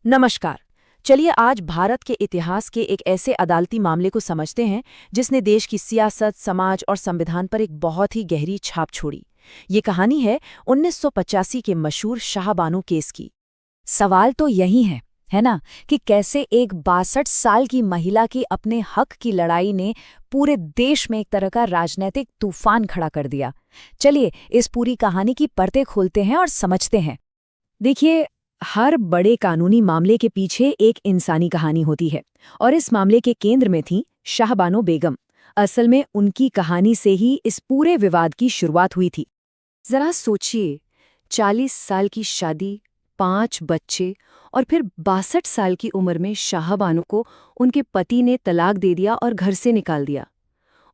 नमस्कार। चलिए आज भारत के इतिहास के एक ऐसे अदालती मामले को समझते हैं जिसने देश की सियासत, समाज और संविधान पर एक बहुत ही गहरी छाप छोड़ी। ये कहानी है 1985 के मशहूर शाहबानो केस की। सवाल तो यही है ना, कि कैसे एक 62 साल की महिला की अपने हक की लड़ाई ने पूरे देश में एक तरह का राजनीतिक तूफान खड़ा कर दिया। चलिए इस पूरी कहानी की परतें खोलते हैं और समझते हैं। देखिए, हर बड़े कानूनी मामले के पीछे एक इंसानी कहानी होती है और इस मामले के केंद्र में थी शाहबानो बेगम। असल में उनकी कहानी से ही इस पूरे विवाद की शुरुआत हुई थी। जरा सोचिए, 40 साल की शादी, 5 बच्चे और फिर 62 साल की उम्र में शाहबानो को उनके पति ने तलाक दे दिया और घर से निकाल दिया।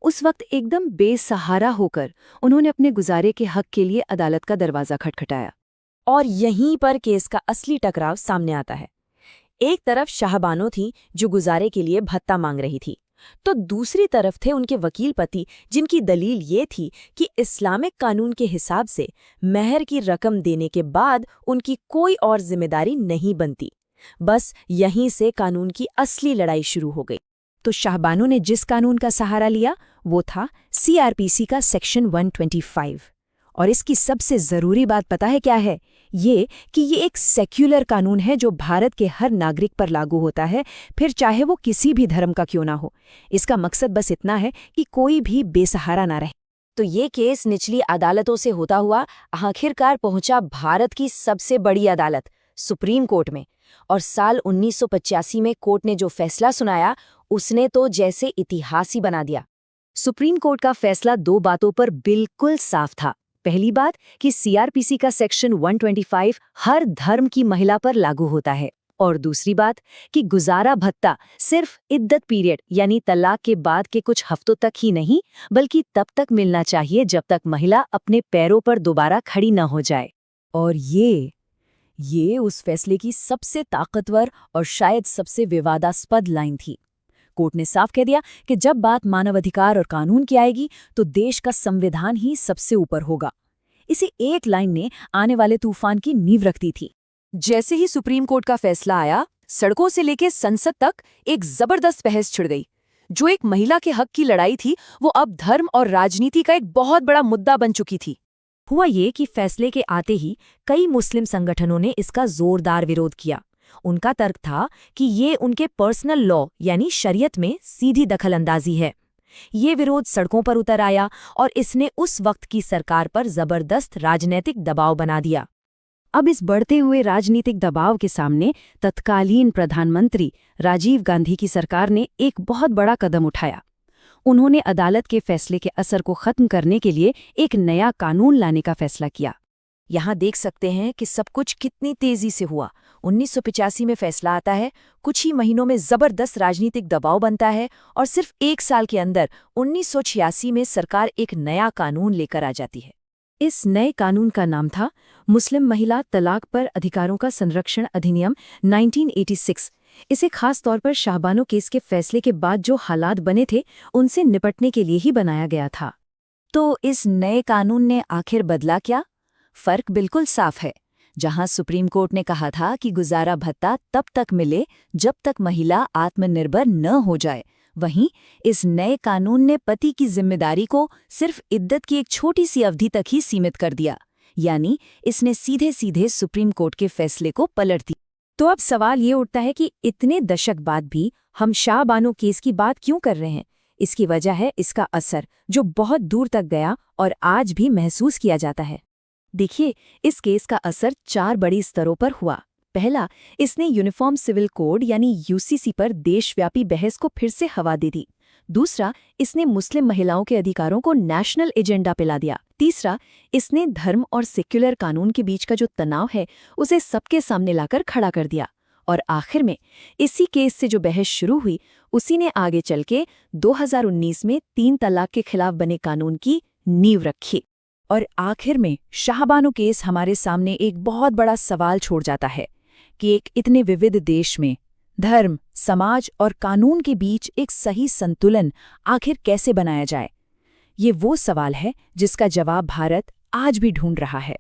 उस वक्त एकदम बेसहारा होकर उन्होंने अपने गुजारे के हक के लिए अदालत का दरवाज़ा खटखटाया। और यहीं पर केस का असली टकराव सामने आता है। एक तरफ शाहबानो थी जो गुजारे के लिए भत्ता मांग रही थी, तो दूसरी तरफ थे उनके वकील पति जिनकी दलील ये थी कि इस्लामिक कानून के हिसाब से मेहर की रकम देने के बाद उनकी कोई और जिम्मेदारी नहीं बनती। बस यहीं से कानून की असली लड़ाई शुरू हो गई। तो शाहबानो ने जिस कानून का सहारा लिया वो था CRPC का सेक्शन 125। और इसकी सबसे ज़रूरी बात पता है क्या है? ये कि ये एक सेक्युलर कानून है जो भारत के हर नागरिक पर लागू होता है, फिर चाहे वो किसी भी धर्म का क्यों ना हो। इसका मकसद बस इतना है कि कोई भी बेसहारा ना रहे। तो ये केस निचली अदालतों से होता हुआ आखिरकार पहुंचा भारत की सबसे बड़ी अदालत, सुप्रीम कोर्ट में। और साल 1985 में कोर्ट ने जो फैसला सुनाया उसने तो जैसे इतिहास ही बना दिया। सुप्रीम कोर्ट का फैसला 2 बातों पर बिल्कुल साफ था। पहली बात कि CRPC का सेक्शन 125 हर धर्म की महिला पर लागू होता है, और दूसरी बात कि गुजारा भत्ता सिर्फ इद्दत पीरियड यानी तलाक के बाद के कुछ हफ्तों तक ही नहीं, बल्कि तब तक मिलना चाहिए जब तक महिला अपने पैरों पर दोबारा खड़ी न हो जाए। और ये उस फैसले की सबसे ताकतवर और शायद सबसे विवादास्पद लाइन थी। कोर्ट ने साफ कह दिया कि जब बात मानवाधिकार और कानून की आएगी तो देश का संविधान ही सबसे ऊपर होगा। इसी एक लाइन ने आने वाले तूफान की नींव रख दी थी। जैसे ही सुप्रीम कोर्ट का फैसला आया, सड़कों से लेकर संसद तक एक जबरदस्त बहस छिड़ गई। जो एक महिला के हक की लड़ाई थी वो अब धर्म और राजनीति का एक बहुत बड़ा मुद्दा बन चुकी थी। हुआ ये कि फैसले के आते ही कई मुस्लिम संगठनों ने इसका जोरदार विरोध किया। उनका तर्क था कि ये उनके पर्सनल लॉ यानी शरीयत में सीधी दखलंदाजी है। ये विरोध सड़कों पर उतर आया और इसने उस वक्त की सरकार पर जबरदस्त राजनीतिक दबाव बना दिया। अब इस बढ़ते हुए राजनीतिक दबाव के सामने तत्कालीन प्रधानमंत्री राजीव गांधी की सरकार ने एक बहुत बड़ा कदम उठाया। उन्होंने अदालत के फैसले के असर को खत्म करने के लिए एक नया कानून लाने का फैसला किया। यहाँ देख सकते हैं कि सब कुछ कितनी तेजी से हुआ। 1985 में फैसला आता है, कुछ ही महीनों में जबरदस्त राजनीतिक दबाव बनता है और सिर्फ 1 साल के अंदर 1986 में सरकार एक नया कानून लेकर आ जाती है। इस नए कानून का नाम था मुस्लिम महिला तलाक पर अधिकारों का संरक्षण अधिनियम 1986। इसे खास तौर पर शाहबानो केस के फैसले के बाद जो हालात बने थे उनसे निपटने के लिए ही बनाया गया था। तो इस नए कानून ने आखिर बदला क्या? फर्क बिल्कुल साफ है। जहां सुप्रीम कोर्ट ने कहा था कि गुजारा भत्ता तब तक मिले जब तक महिला आत्मनिर्भर न हो जाए, वहीं इस नए कानून ने पति की जिम्मेदारी को सिर्फ इद्दत की एक छोटी सी अवधि तक ही सीमित कर दिया। यानी इसने सीधे सीधे सुप्रीम कोर्ट के फैसले को पलट दिया। तो अब सवाल ये उठता है कि इतने दशक बाद भी हम शाहबानो केस की बात क्यों कर रहे हैं? इसकी वजह है इसका असर, जो बहुत दूर तक गया और आज भी महसूस किया जाता है। देखिए, इस केस का असर 4 बड़ी स्तरों पर हुआ। पहला, इसने यूनिफॉर्म सिविल कोड यानी UCC पर देशव्यापी बहस को फिर से हवा दे दी। दूसरा, इसने मुस्लिम महिलाओं के अधिकारों को नेशनल एजेंडा पे ला दिया। तीसरा, इसने धर्म और सेक्युलर कानून के बीच का जो तनाव है उसे सबके सामने लाकर खड़ा कर दिया। और आखिर में इसी केस से जो बहस शुरू हुई उसी ने आगे चल के 2019 में 3 तलाक के खिलाफ बने कानून की नींव रखी। और आखिर में शाहबानो केस हमारे सामने एक बहुत बड़ा सवाल छोड़ जाता है कि एक इतने विविध देश में धर्म, समाज और कानून के बीच एक सही संतुलन आखिर कैसे बनाया जाए। ये वो सवाल है जिसका जवाब भारत आज भी ढूंढ रहा है।